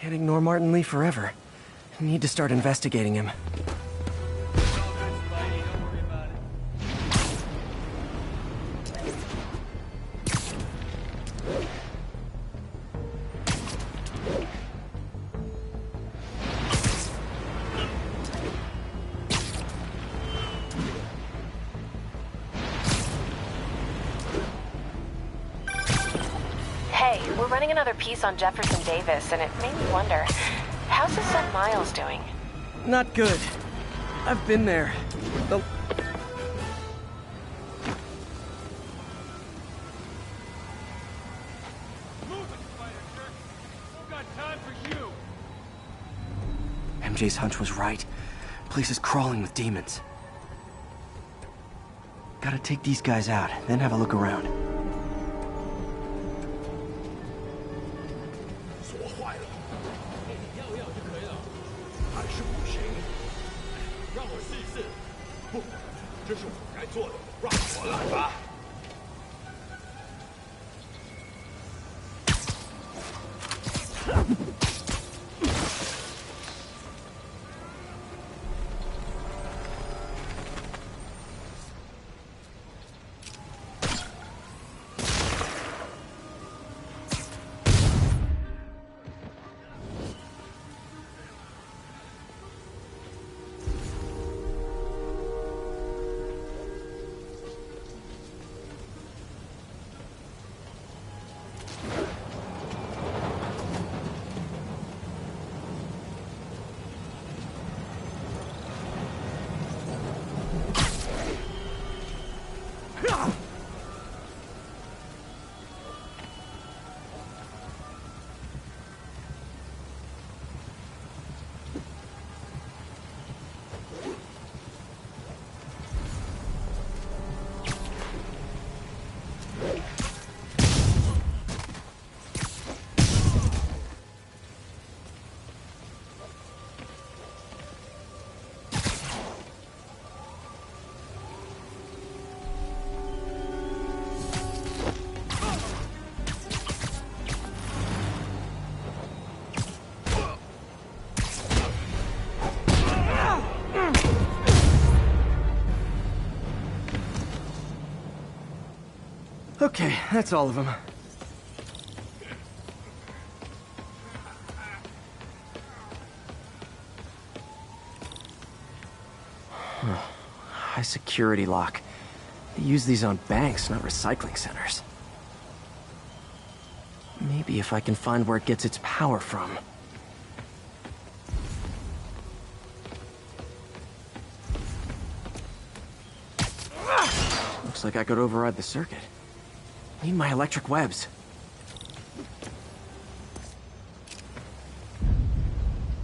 Can't ignore Martin Lee forever. Need to start investigating him. We're running another piece on Jefferson Davis, and it made me wonder, how's his son Miles doing? Not good. I've been there. The... Move it, Spider-Jerk! We've got time for you! MJ's hunch was right. Place is crawling with demons. Gotta take these guys out, then have a look around. Okay, that's all of them. High security lock. They use these on banks, not recycling centers. Maybe if I can find where it gets its power from. Looks like I could override the circuit. Need my electric webs.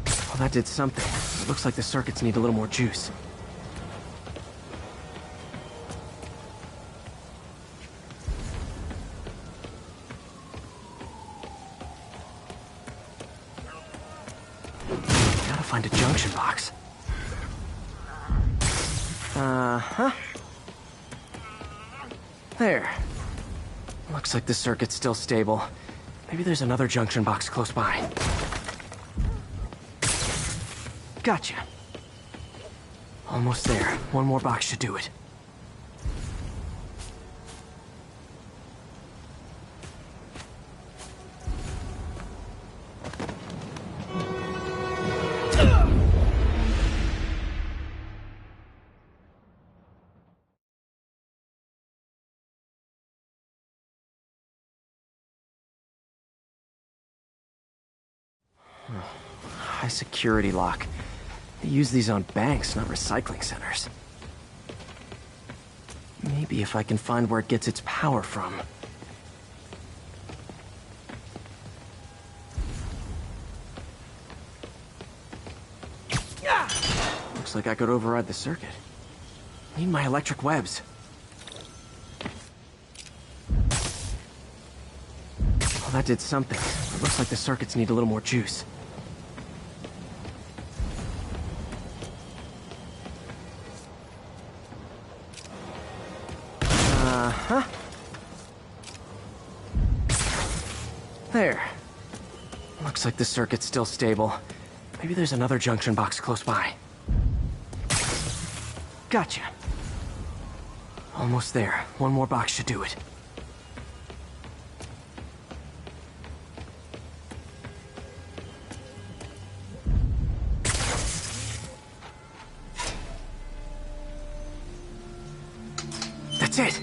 Well, that did something. It looks like the circuits need a little more juice. Gotta find a junction box. Uh-huh. There. Looks like the circuit's still stable. Maybe there's another junction box close by. Gotcha. Almost there. One more box should do it. High security lock. They use these on banks, not recycling centers. Maybe if I can find where it gets its power from. Looks like I could override the circuit. Need my electric webs. Well, that did something. It looks like the circuits need a little more juice. There. Looks Looks like the circuit's still stable. Maybe there's another junction box close by. Gotcha. Almost there. One more box should do it. That's it!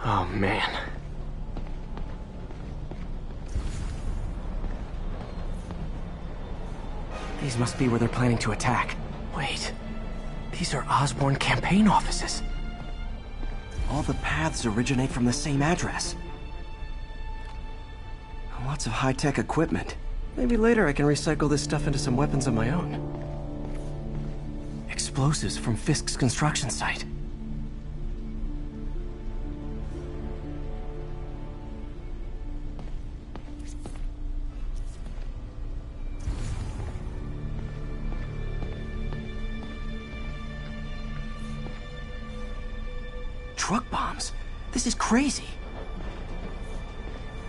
Oh, man. These must be where they're planning to attack. Wait. These are Osborn campaign offices. All the paths originate from the same address. Lots of high-tech equipment. Maybe later I can recycle this stuff into some weapons of my own. Explosives from Fisk's construction site. Truck bombs? This is crazy.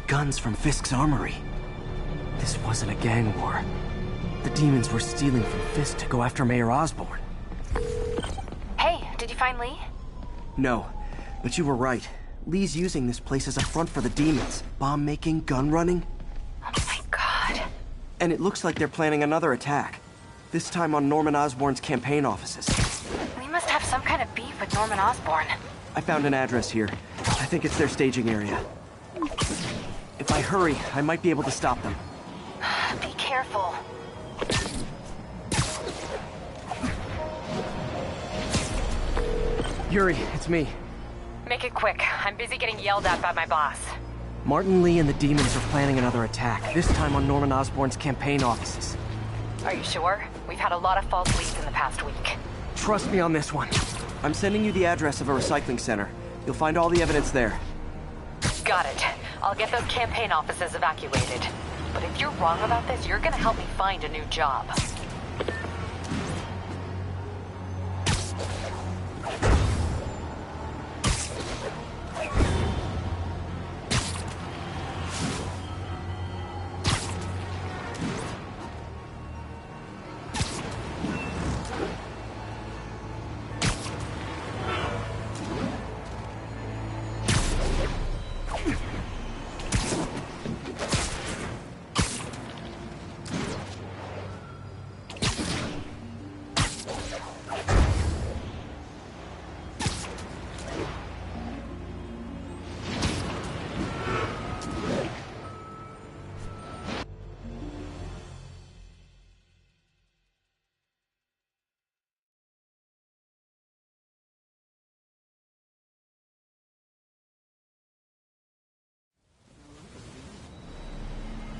Guns from Fisk's armory. This wasn't a gang war. The demons were stealing from Fisk to go after Mayor Osborn. Hey, did you find Lee? No, but you were right. Lee's using this place as a front for the demons. Bomb making, gun running. Oh my god. And it looks like they're planning another attack. This time on Norman Osborn's campaign offices. Lee must have some kind of beef with Norman Osborn. I found an address here. I think it's their staging area. If I hurry, I might be able to stop them. Be careful. Yuri, it's me. Make it quick. I'm busy getting yelled at by my boss. Martin Lee and the demons are planning another attack, this time on Norman Osborn's campaign offices. Are you sure? We've had a lot of false leads in the past week. Trust me on this one. I'm sending you the address of a recycling center. You'll find all the evidence there. Got it. I'll get those campaign offices evacuated. But if you're wrong about this, you're gonna help me find a new job.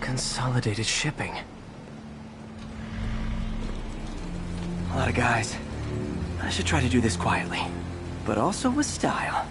Consolidated shipping. A lot of guys. I should try to do this quietly, but also with style.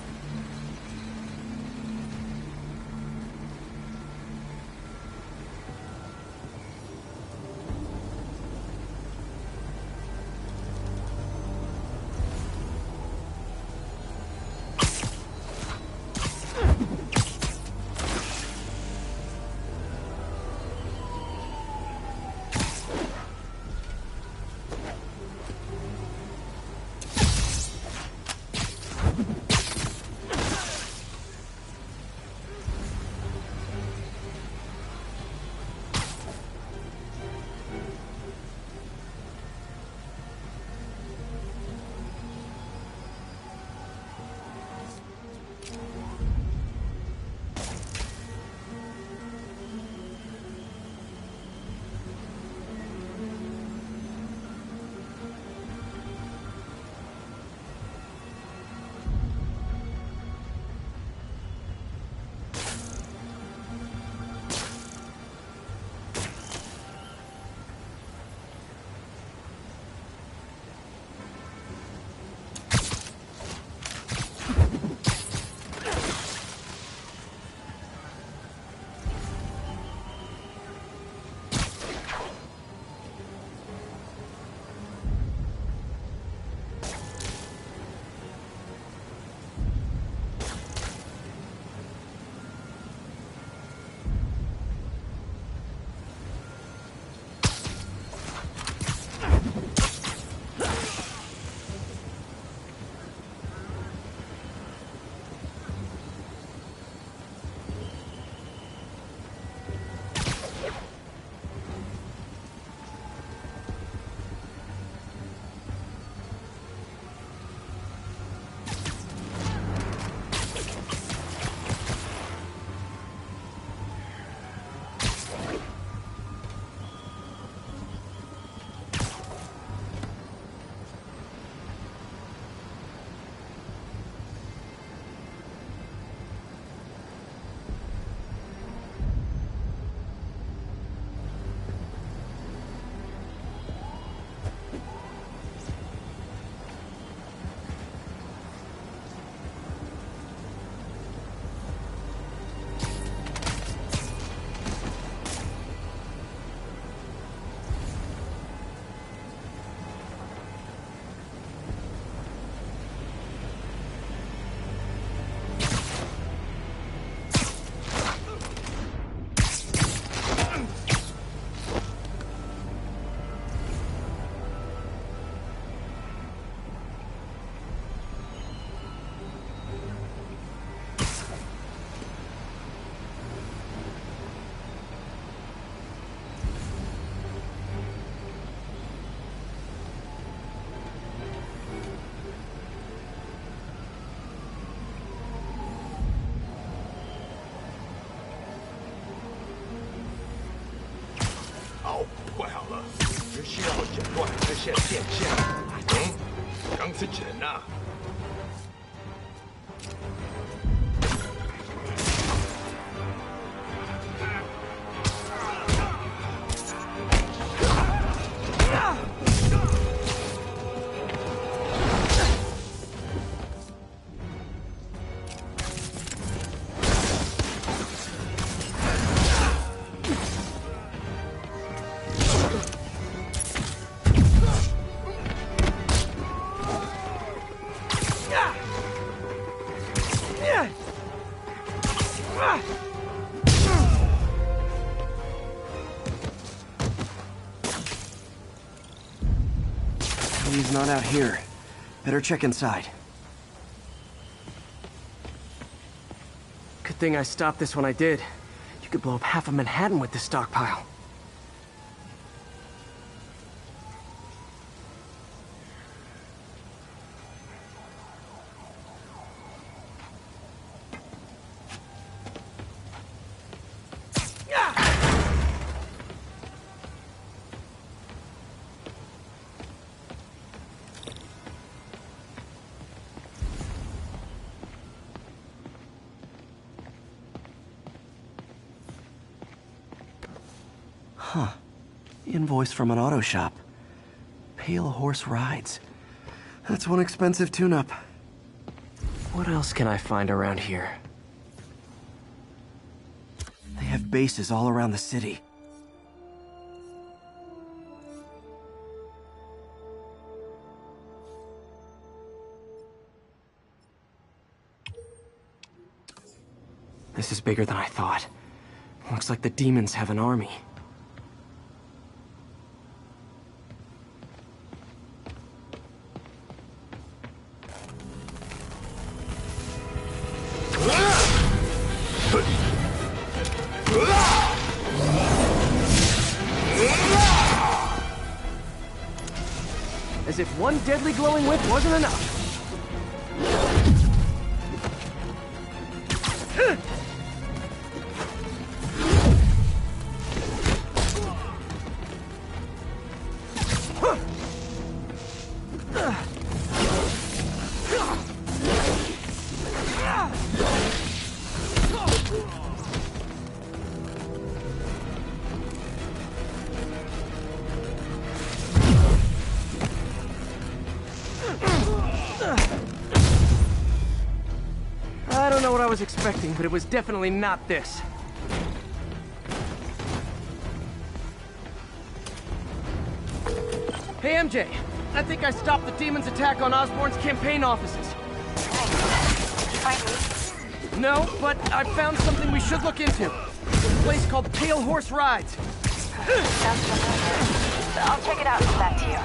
怪好了，只需要诊断这线电线。张思晨呐。 He's not out here. Better check inside. Good thing I stopped this when I did. You could blow up half of Manhattan with this stockpile. Huh. Invoice from an auto shop. Pale Horse Rides. That's one expensive tune-up. What else can I find around here? They have bases all around the city. This is bigger than I thought. Looks like the demons have an army. As if one deadly glowing whip wasn't enough. I don't know what I was expecting, but it was definitely not this. Hey, MJ. I think I stopped the demon's attack on Osborn's campaign offices. Nice. Did you find me? No, but I found something we should look into. It's a place called Pale Horse Rides. Sounds familiar. I'll check it out and come back to you.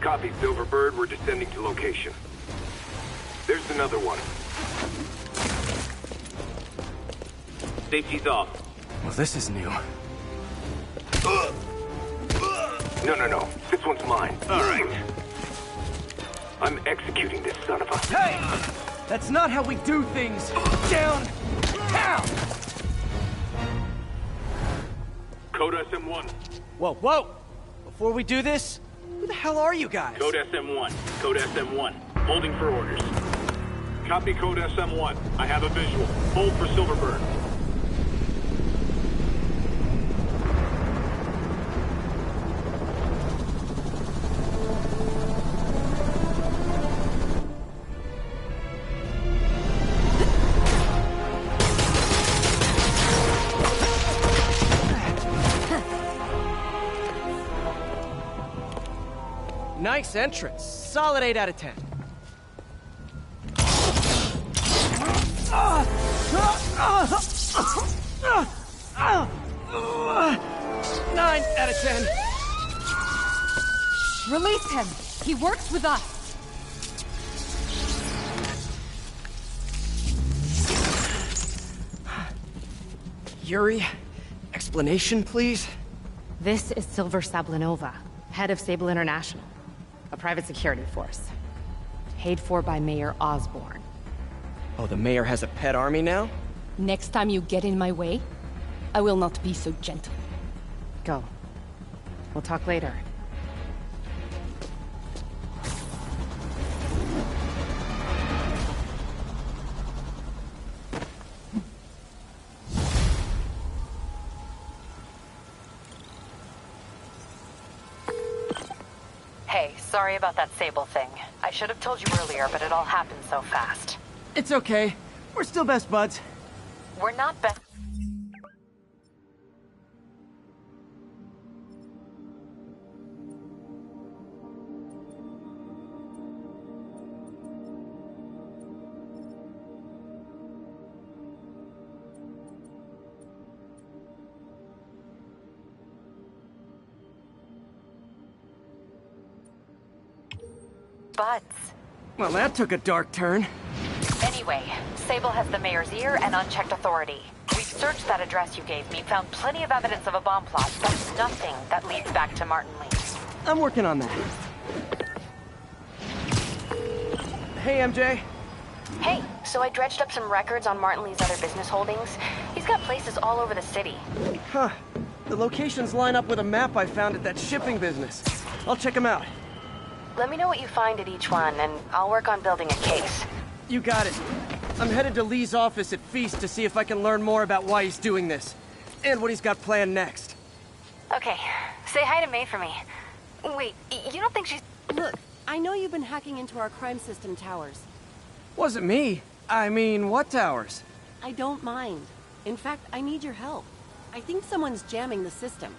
Copy, Silverbird. We're descending to location. There's another one. Safety's off. Well, this is new. No. This one's mine. All right. I'm executing this son of a... Hey! That's not how we do things! Down! Down! Code SM1. Whoa! Before we do this, who the hell are you guys? Code SM1. Code SM1. Holding for orders. Copy Code SM1. I have a visual. Hold for Silverbird. Nice entrance. Solid 8 out of 10. 9 out of 10. Release him! He works with us! Yuri, explanation, please? This is Silver Sablinova, head of Sable International, a private security force. Paid for by Mayor Osborn. Oh, the mayor has a pet army now? Next time you get in my way, I will not be so gentle. Go. We'll talk later. Hey, sorry about that Sable thing. I should have told you earlier, but it all happened so fast. It's okay. We're still best buds. We're not best. Buds. Well, that took a dark turn. Anyway, Sable has the mayor's ear and unchecked authority. We've searched that address you gave me, found plenty of evidence of a bomb plot, but nothing that leads back to Martin Lee. I'm working on that. Hey, MJ. Hey, so I dredged up some records on Martin Lee's other business holdings. He's got places all over the city. Huh. The locations line up with a map I found at that shipping business. I'll check them out. Let me know what you find at each one, and I'll work on building a case. You got it. I'm headed to Lee's office at Feast to see if I can learn more about why he's doing this. And what he's got planned next. Okay, say hi to May for me. Wait, you don't think she's... Look, I know you've been hacking into our crime system towers. Wasn't me. I mean, what towers? I don't mind. In fact, I need your help. I think someone's jamming the system.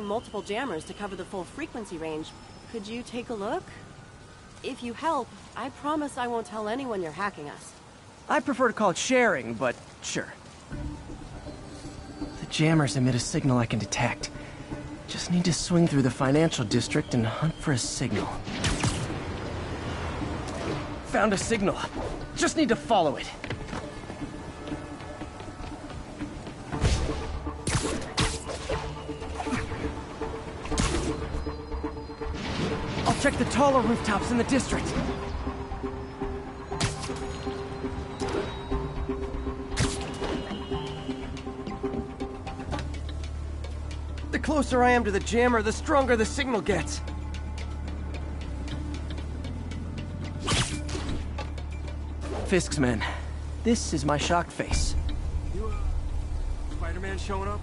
Multiple jammers to cover the full frequency range. Could you take a look? If you help, I promise I won't tell anyone you're hacking us. I prefer to call it sharing, but sure. The jammers emit a signal I can detect. Just need to swing through the financial district and hunt for a signal. Found a signal. Just need to follow it. I'll check the taller rooftops in the district. The closer I am to the jammer, the stronger the signal gets. Fisk's men. This is my shocked face. Spider-Man showing up?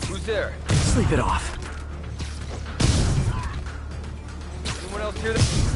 Who's there? Sleep it off. Anyone else hear that?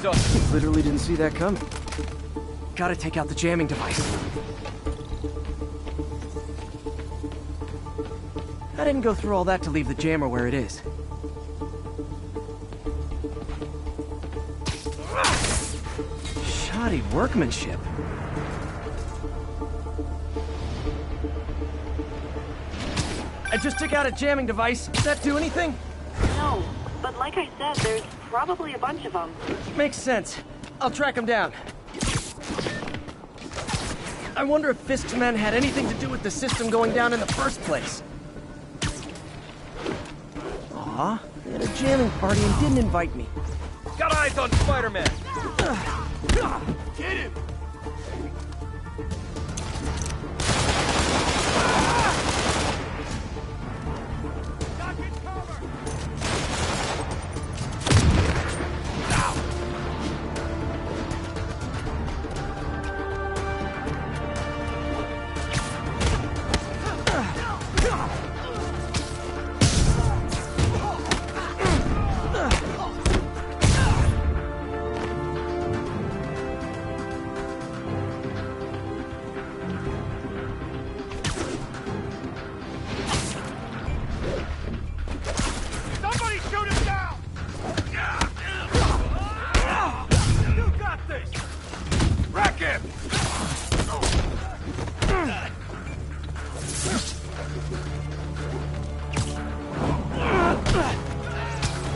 up. Literally didn't see that coming. Gotta take out the jamming device. I didn't go through all that to leave the jammer where it is. Shoddy workmanship. I just took out a jamming device. Does that do anything? No, but like I said, there's probably a bunch of them. Makes sense. I'll track them down. I wonder if Fisk's men had anything to do with the system going down in the first place. Aw, they had a jamming party and didn't invite me. Got eyes on Spider-Man. Get him! Knock in cover. Somebody shoot him down! You got this! Wreck him!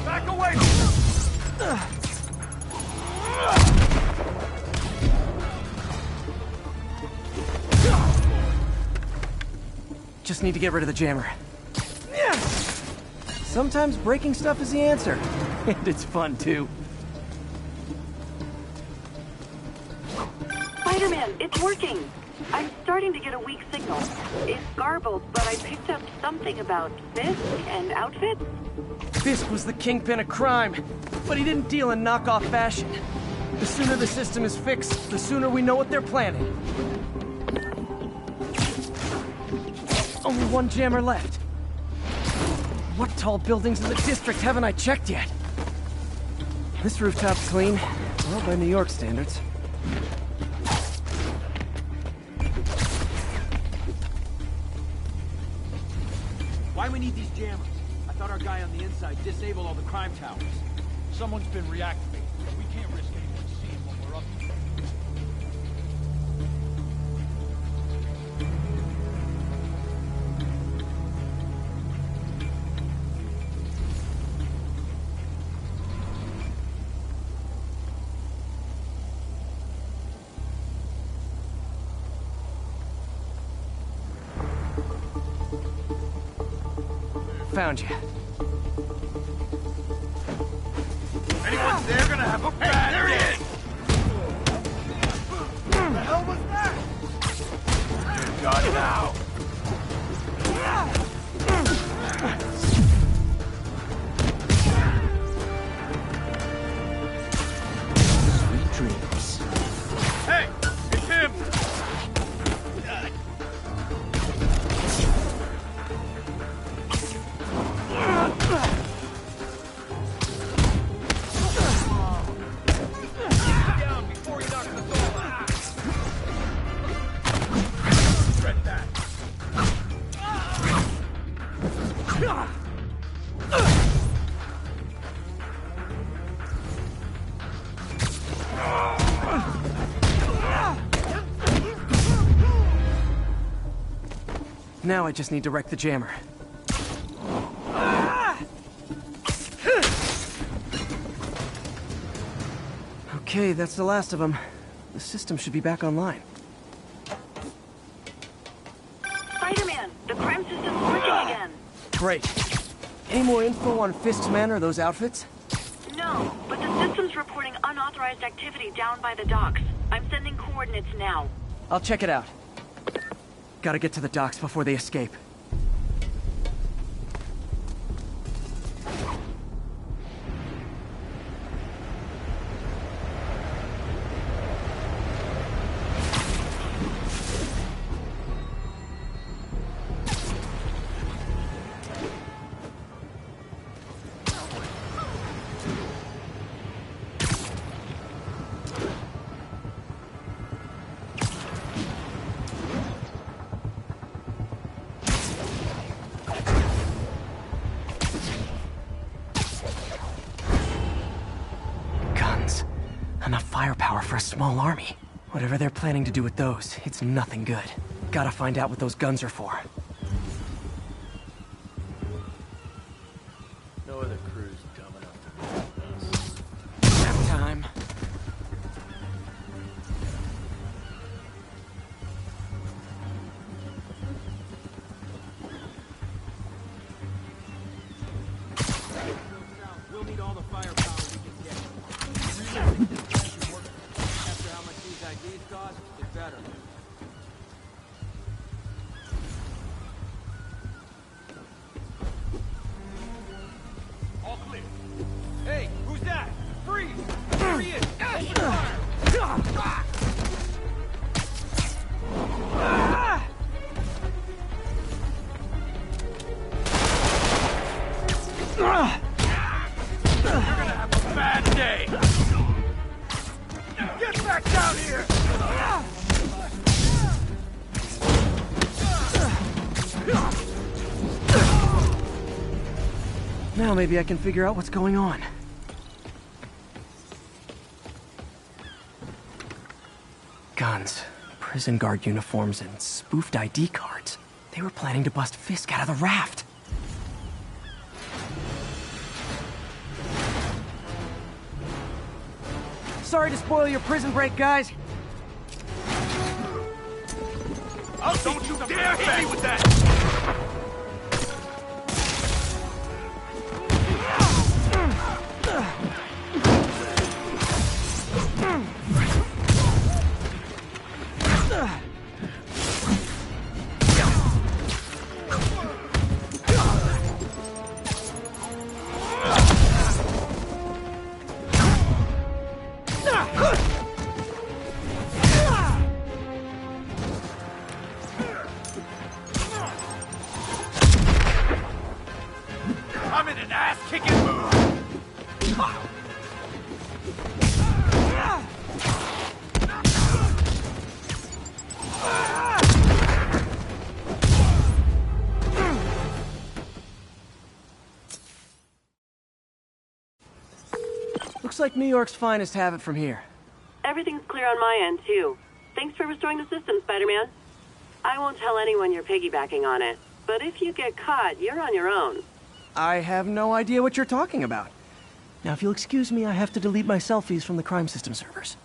Back away! Just need to get rid of the jammer. Sometimes breaking stuff is the answer. And it's fun, too. Spider-Man, it's working! I'm starting to get a weak signal. It's garbled, but I picked up something about Fisk and outfits. Fisk was the kingpin of crime, but he didn't deal in knockoff fashion. The sooner the system is fixed, the sooner we know what they're planning. Only one jammer left. What tall buildings in the district haven't I checked yet? This rooftop's clean, well, by New York standards. Why we need these jammers? I thought our guy on the inside disabled all the crime towers. Someone's been reactivated, but we can't risk anyone seeing what we're up to. Found you. Anyone there gonna have a bad there it is! What the hell was that? Got it now! Sweet dreams. Hey! It's him! Down before he knocks us all out! Regret that! Now I just need to wreck the jammer. Okay, that's the last of them. The system should be back online. Spider-Man, the crime system's working again. Great. Any more info on Fisk's men or those outfits? No, but the system's reporting unauthorized activity down by the docks. I'm sending coordinates now. I'll check it out. Gotta get to the docks before they escape. Enough firepower for a small army. Whatever they're planning to do with those, it's nothing good. Gotta find out what those guns are for. No other crew's dumb enough to us. Nap time. We'll need all the firepower we can get. Really think this plan should work? After how much these IDs cost, it better. All clear. Hey, who's that? Freeze! There he is! Open fire! You're gonna have a bad day! Get back down here! Now maybe I can figure out what's going on. Guns, prison guard uniforms, and spoofed ID cards. They were planning to bust Fisk out of the raft. Sorry to spoil your prison break, guys. Oh, don't you dare hit me with that! I'm in an ass-kicking mood! Looks like New York's finest have it from here. Everything's clear on my end, too. Thanks for restoring the system, Spider-Man. I won't tell anyone you're piggybacking on it, but if you get caught, you're on your own. I have no idea what you're talking about. Now, if you'll excuse me, I have to delete my selfies from the crime system servers.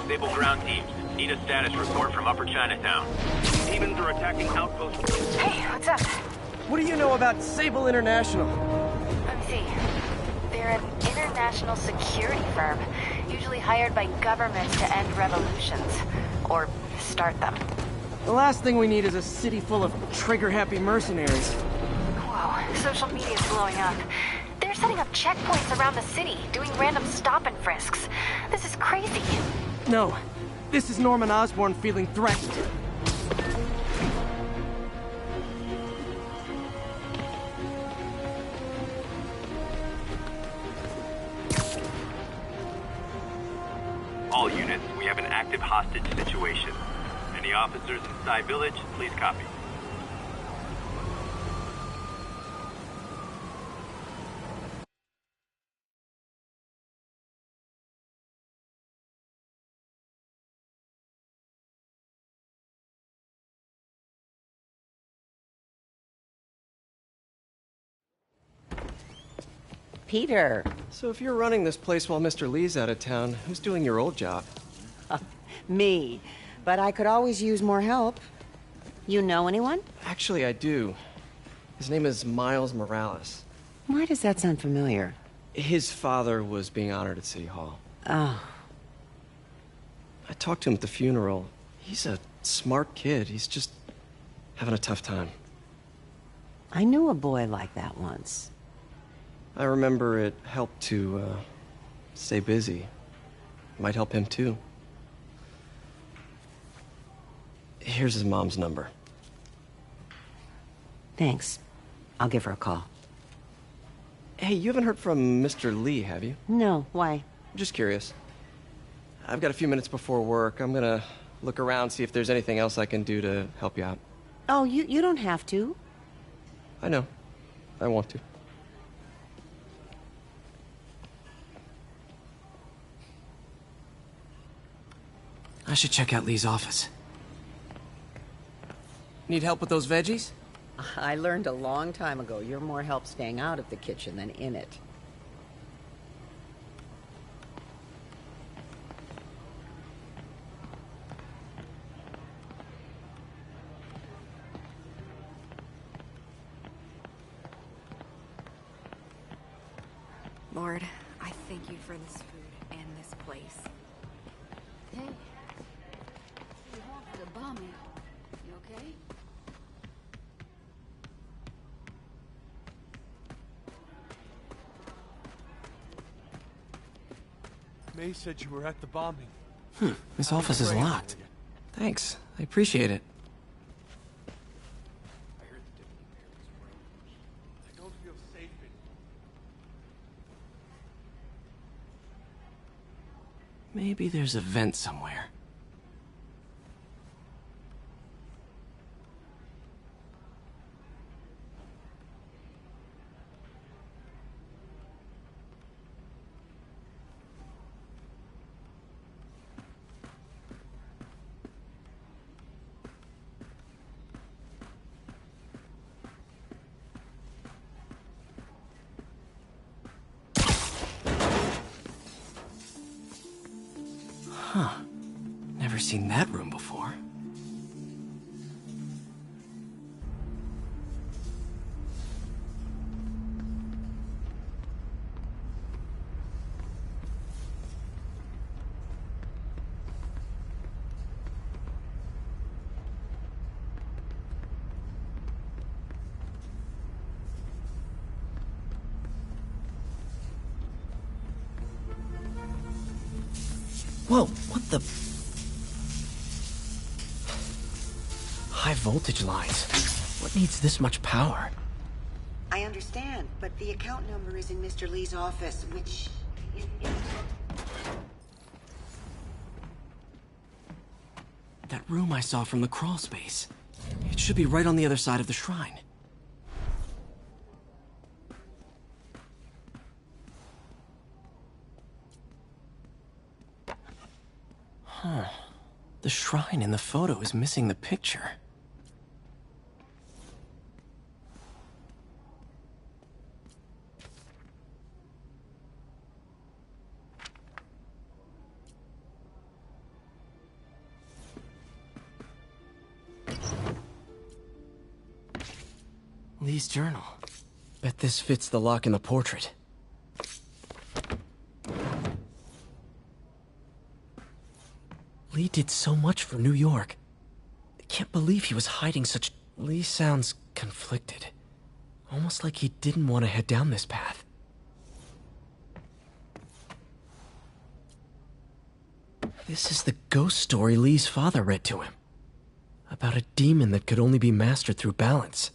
Sable ground teams. Need a status report from Upper Chinatown. Demons are attacking outposts. Hey, what's up? What do you know about Sable International? Let me see. They're an international security firm, usually hired by governments to end revolutions. Or start them. The last thing we need is a city full of trigger-happy mercenaries. Whoa, social media's blowing up. They're setting up checkpoints around the city, doing random stop and frisks. This is crazy. No, this is Norman Osborn feeling threatened. All units, we have an active hostage situation. Any officers inside village, please copy. Peter. So if you're running this place while Mr. Lee's out of town, who's doing your old job? Me. But I could always use more help. You know anyone? Actually, I do. His name is Miles Morales. Why does that sound familiar? His father was being honored at City Hall. Oh. I talked to him at the funeral. He's a smart kid. He's just having a tough time. I knew a boy like that once. I remember it helped to, stay busy. Might help him, too. Here's his mom's number. Thanks. I'll give her a call. Hey, you haven't heard from Mr. Lee, have you? No, why? Just curious. I've got a few minutes before work. I'm gonna look around, see if there's anything else I can do to help you out. Oh, you don't have to. I know. I want to. I should check out Lee's office. Need help with those veggies? I learned a long time ago you're more help staying out of the kitchen than in it. Lord, I thank you for this food and this place. Hey. You have the bombing. You okay? May said you were at the bombing. This office is locked. Thanks. I appreciate it. I don't feel safe in Maybe there's a vent somewhere. Huh. Never seen that room before. Whoa, what the? High voltage lines. What needs this much power? I understand, but the account number is in Mr. Lee's office, which is... That room I saw from the crawl space. It should be right on the other side of the shrine. Huh. The shrine in the photo is missing the picture. Lee's journal. Bet this fits the lock in the portrait. Lee did so much for New York. I can't believe he was hiding such... Lee sounds conflicted. Almost like he didn't want to head down this path. This is the ghost story Lee's father read to him. About a demon that could only be mastered through balance.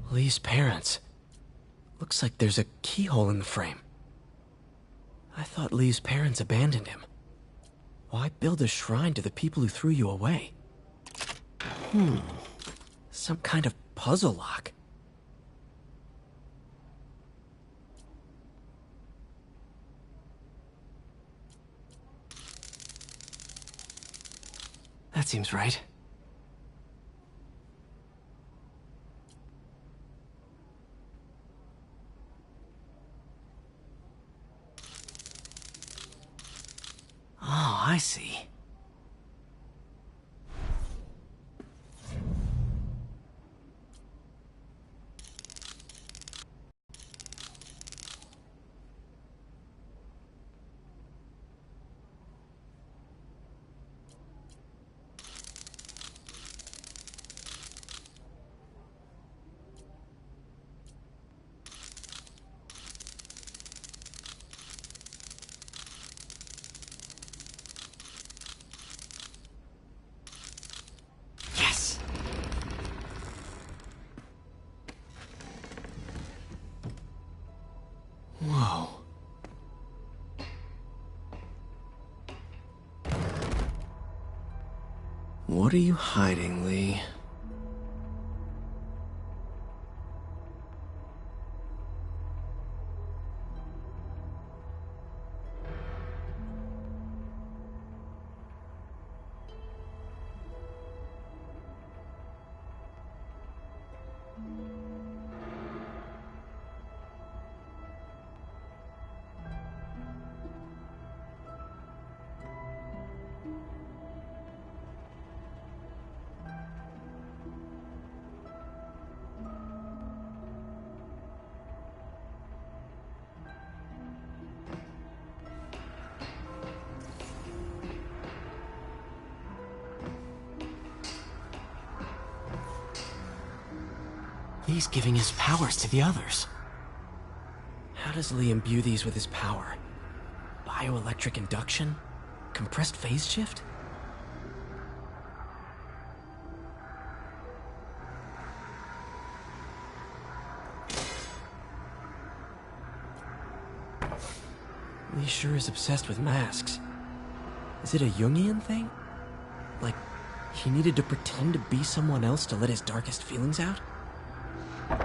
Lee's parents. Looks like there's a keyhole in the frame. I thought Lee's parents abandoned him. Why build a shrine to the people who threw you away? Some kind of puzzle lock. That seems right. I see. Whoa. What are you hiding, Lee? He's giving his powers to the others. How does Lee imbue these with his power? Bioelectric induction? Compressed phase shift? Lee sure is obsessed with masks. Is it a Jungian thing? Like, he needed to pretend to be someone else to let his darkest feelings out?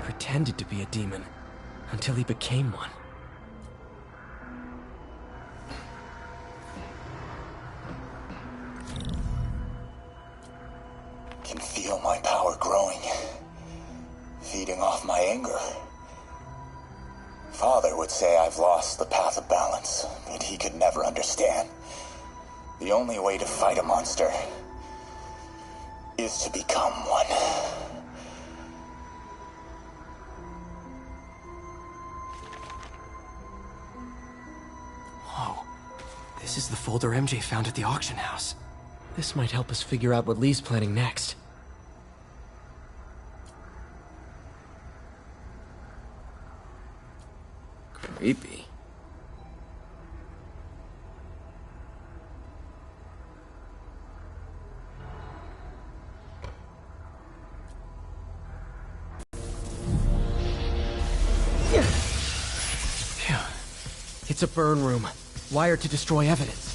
Pretended to be a demon, until he became one. Can feel my power growing, feeding off my anger. Father would say I've lost the path of balance, but he could never understand. The only way to fight a monster is to become one. This is the folder MJ found at the auction house. This might help us figure out what Lee's planning next. Creepy. Phew. It's a burn room. Wired to destroy evidence.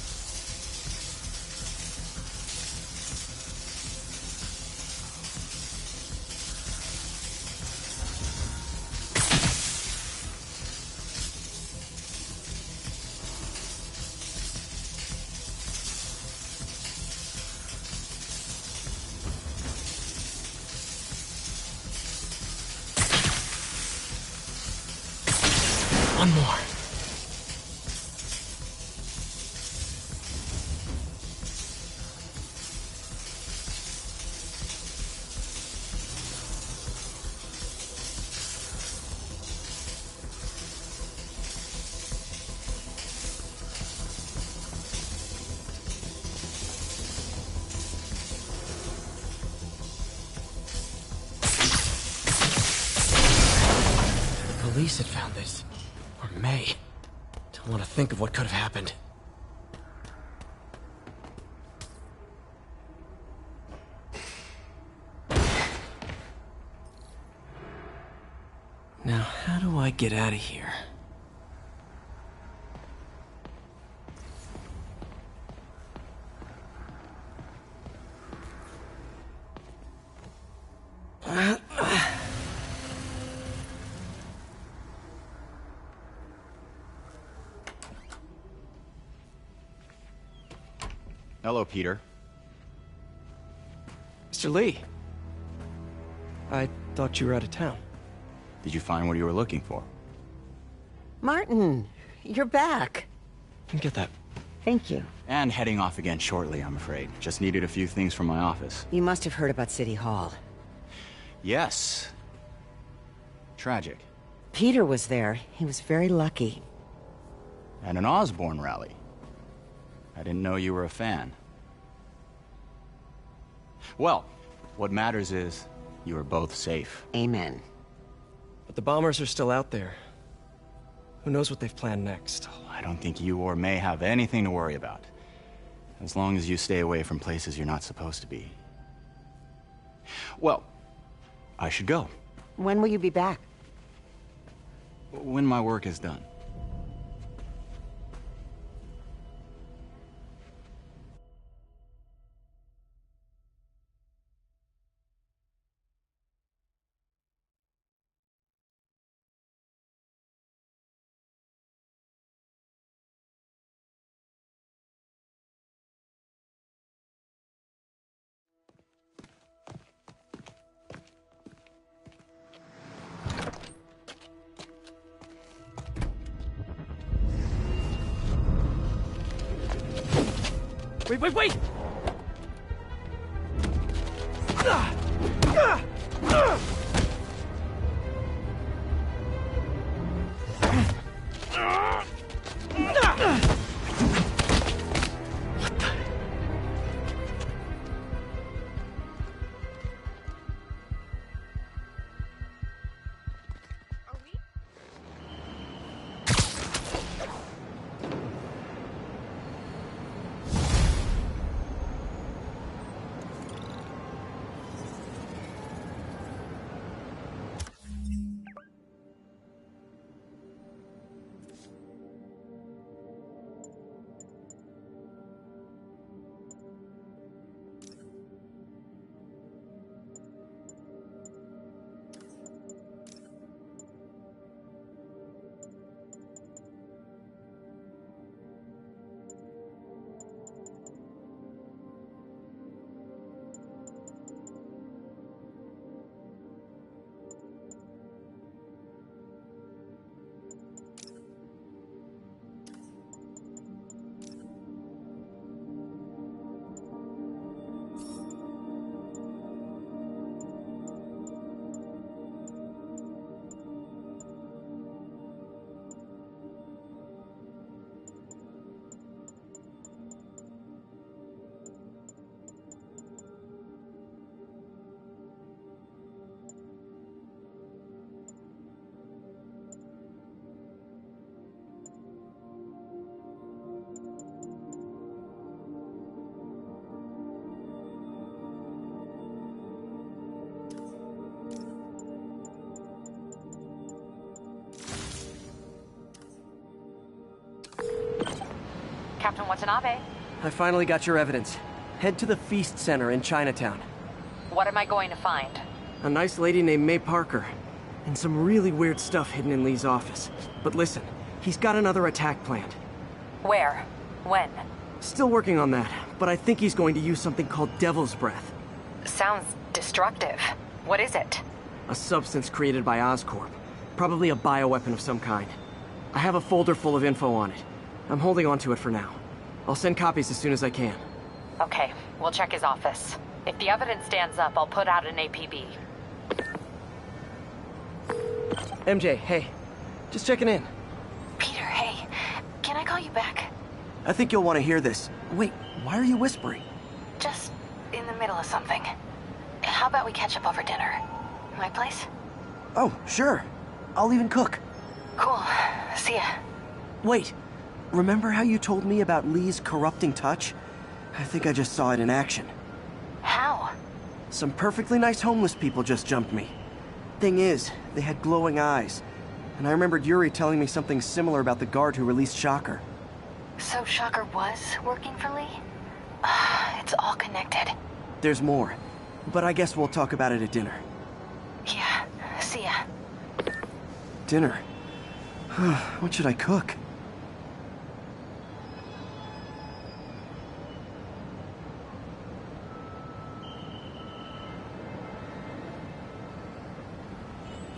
One more. Police had found this. Or May. Don't want to think of what could have happened. Now, how do I get out of here? Hello, Peter. Mr. Lee. I thought you were out of town. Did you find what you were looking for? Martin, you're back. Get that Thank you. And heading off again shortly, I'm afraid. Just needed a few things from my office. You must have heard about City Hall. Yes. Tragic. Peter was there. He was very lucky. And an Osborn rally. I didn't know you were a fan. Well, what matters is you are both safe. Amen. But the bombers are still out there. Who knows what they've planned next? I don't think you or May have anything to worry about. As long as you stay away from places you're not supposed to be. Well, I should go. When will you be back? When my work is done. Wait! Captain Watanabe. I finally got your evidence. Head to the Feast Center in Chinatown. What am I going to find? A nice lady named May Parker. And some really weird stuff hidden in Lee's office. But listen, he's got another attack planned. Where? When? Still working on that, but I think he's going to use something called Devil's Breath. Sounds destructive. What is it? A substance created by Oscorp. Probably a bioweapon of some kind. I have a folder full of info on it. I'm holding on to it for now. I'll send copies as soon as I can. Okay, we'll check his office. If the evidence stands up, I'll put out an APB. MJ, hey. Just checking in. Peter, hey. Can I call you back? I think you'll want to hear this. Wait, why are you whispering? Just in the middle of something. How about we catch up over dinner? My place? Oh, sure. I'll even cook. Cool. See ya. Wait. Remember how you told me about Lee's corrupting touch? I think I just saw it in action. How? Some perfectly nice homeless people just jumped me. Thing is, they had glowing eyes. And I remembered Yuri telling me something similar about the guard who released Shocker. So Shocker was working for Lee? It's all connected. There's more. But I guess we'll talk about it at dinner. Yeah, see ya. Dinner? What should I cook?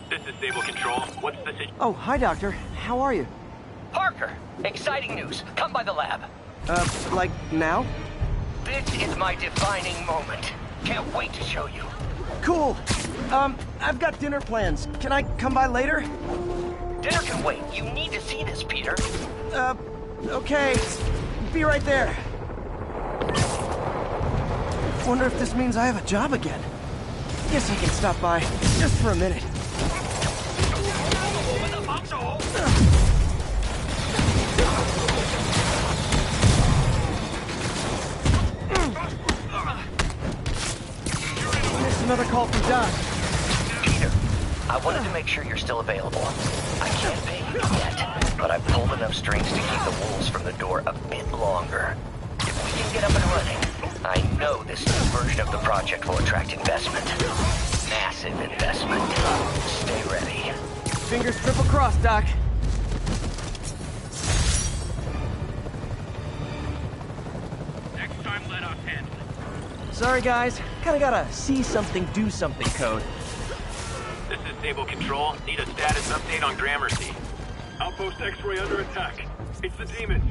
This is Stable Control. What's the situation? Oh, hi, Doctor. How are you? Parker! Exciting news. Come by the lab. Like now? This is my defining moment. Can't wait to show you. Cool. I've got dinner plans. Can I come by later? Dinner can wait. You need to see this, Peter. Okay. Be right there. Wonder if this means I have a job again. Guess I can stop by, just for a minute. Missed another call from Doc. Peter, I wanted to make sure you're still available. I can't pay you yet, but I've pulled enough strings to keep the wolves from the door a bit longer. If we can get up and running, I know this new version of the project will attract investment. Massive investment. Stay ready. Fingers triple crossed, Doc. Next time, let us handle it. Sorry, guys. Kinda gotta see something, do something code. This is Sable Control. Need a status update on Gramercy. Outpost X-Ray under attack. It's the demons.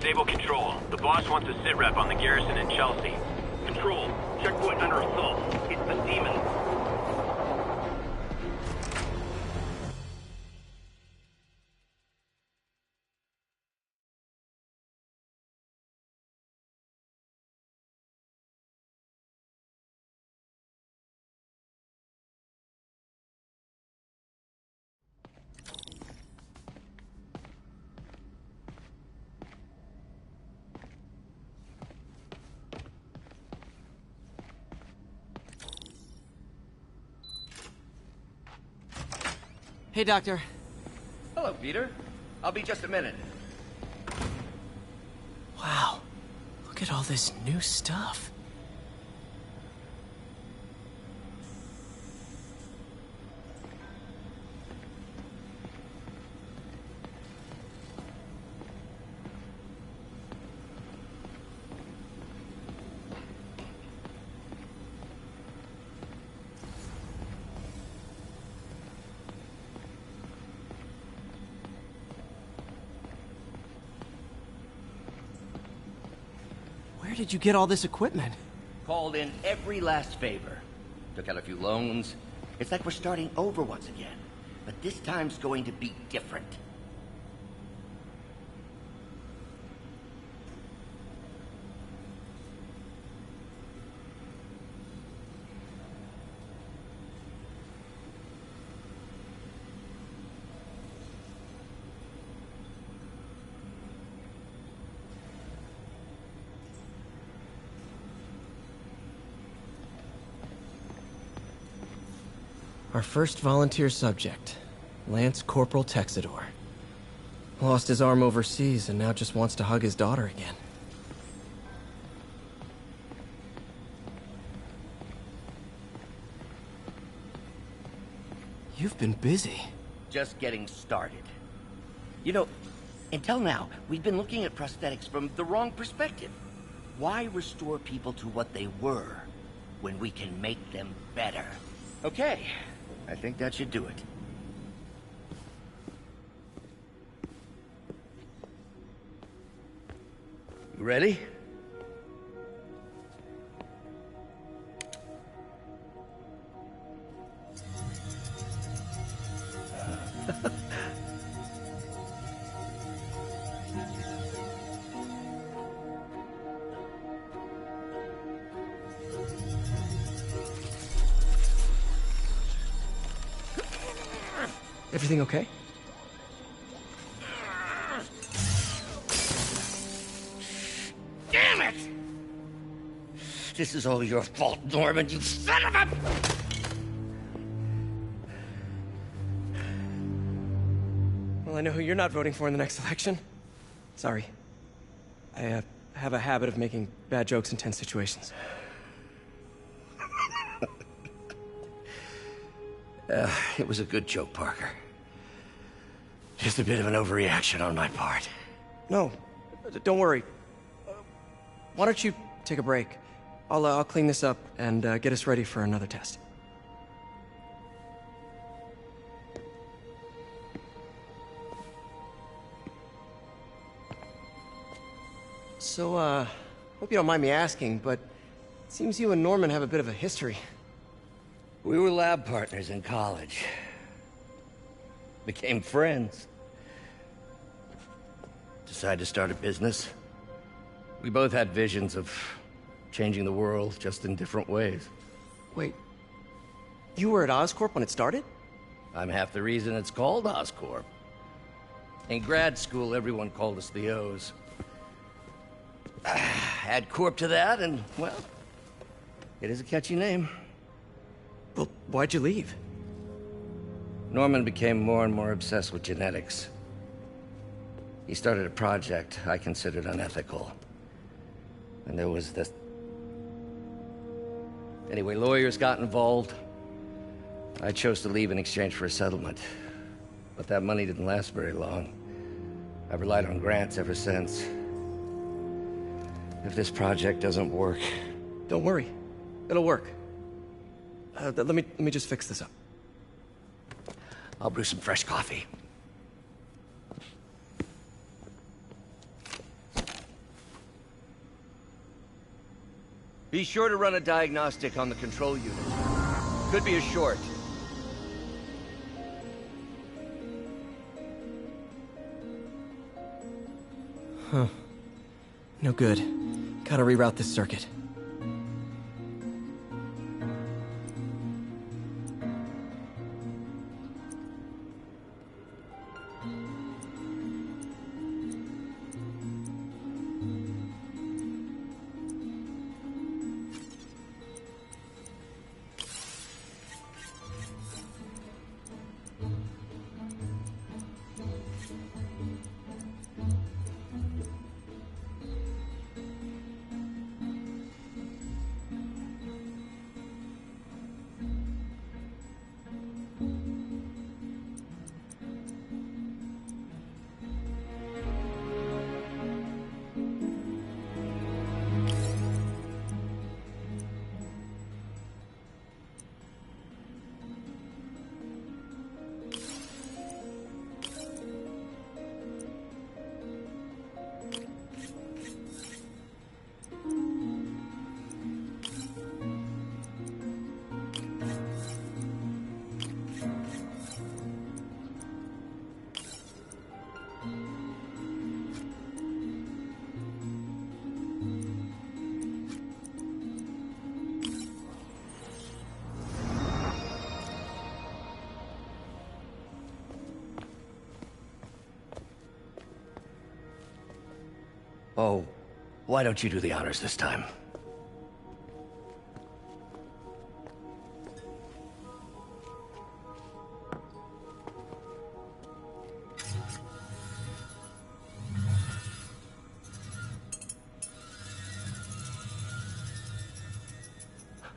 Sable Control. The boss wants a sitrep on the garrison in Chelsea. Control, checkpoint under assault. It's the demons. Hey, Doctor. Hello, Peter. I'll be just a minute. Wow. Look at all this new stuff. Where did you get all this equipment? Called in every last favor. Took out a few loans. It's like we're starting over once again. But this time's going to be different. Our first volunteer subject, Lance Corporal Texidor. Lost his arm overseas and now just wants to hug his daughter again. You've been busy. Just getting started. You know, until now, we've been looking at prosthetics from the wrong perspective. Why restore people to what they were when we can make them better? Okay, I think that should do it. You ready? Everything okay? Damn it! This is all your fault, Norman, you son of a... Well, I know who you're not voting for in the next election. Sorry. I have a habit of making bad jokes in tense situations. It was a good joke, Parker. Just a bit of an overreaction on my part. No, don't worry. Why don't you take a break? I'll clean this up and get us ready for another test. So, hope you don't mind me asking, but it seems you and Norman have a bit of a history. We were lab partners in college. Became friends. Decided to start a business. We both had visions of changing the world, just in different ways. Wait, you were at Oscorp when it started? I'm half the reason it's called Oscorp. In grad school, everyone called us the O's. Add Corp to that, and, well, it is a catchy name. Well, why'd you leave? Norman became more and more obsessed with genetics. He started a project I considered unethical. And there was this... Anyway, lawyers got involved. I chose to leave in exchange for a settlement. But that money didn't last very long. I've relied on grants ever since. If this project doesn't work... Don't worry. It'll work. Let me just fix this up. I'll brew some fresh coffee. Be sure to run a diagnostic on the control unit. Could be a short. Huh. No good. Gotta reroute this circuit. Oh, why don't you do the honors this time?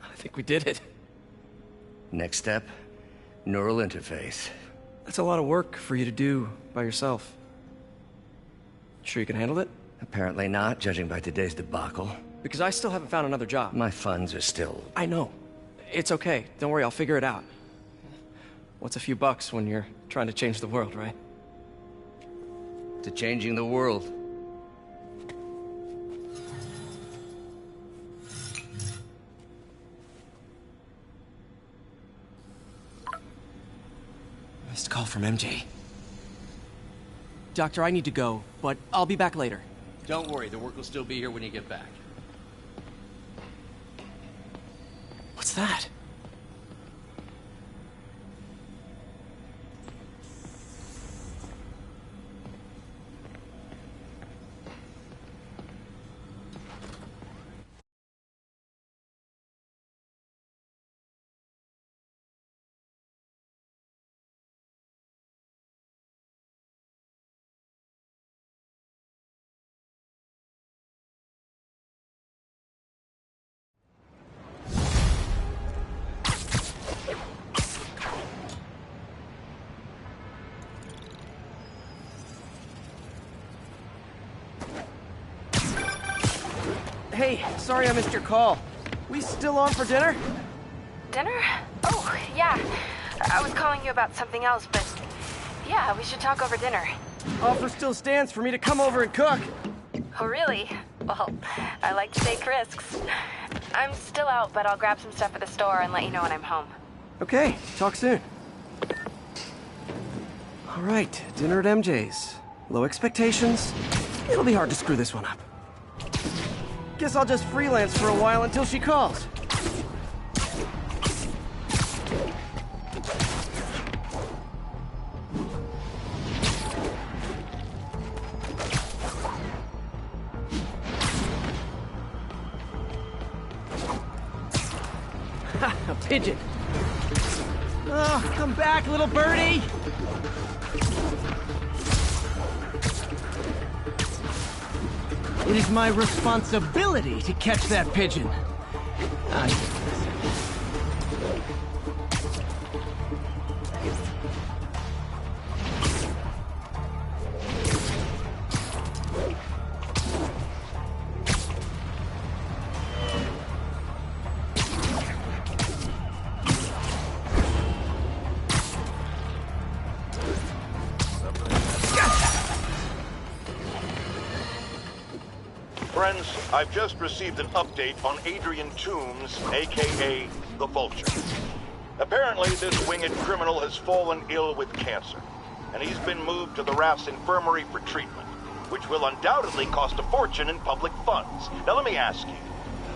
I think we did it. Next step, neural interface. That's a lot of work for you to do by yourself. Sure you can handle it? Apparently not, judging by today's debacle. Because I still haven't found another job. My funds are still... I know. It's okay. Don't worry, I'll figure it out. What's a few bucks when you're trying to change the world, right? To changing the world. Missed call from MJ. Doctor, I need to go, but I'll be back later. Don't worry, the work will still be here when you get back. What's that? Hey, sorry I missed your call. We still on for dinner? Dinner? Oh, yeah. I was calling you about something else, but yeah, we should talk over dinner. Offer still stands for me to come over and cook. Oh, really? Well, I like to take risks. I'm still out, but I'll grab some stuff at the store and let you know when I'm home. Okay, talk soon. All right, dinner at MJ's. Low expectations. It'll be hard to screw this one up. Guess I'll just freelance for a while until she calls. Ha! A pigeon! Oh, come back, little birdie! It is my responsibility to catch that pigeon. Friends, I've just received an update on Adrian Toombs, aka the Vulture. Apparently, this winged criminal has fallen ill with cancer, and he's been moved to the Raft's infirmary for treatment, which will undoubtedly cost a fortune in public funds. Now let me ask you,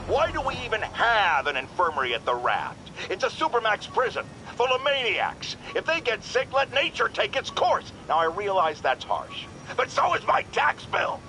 why do we even have an infirmary at the Raft? It's a supermax prison, full of maniacs. If they get sick, let nature take its course. Now I realize that's harsh, but so is my tax bill.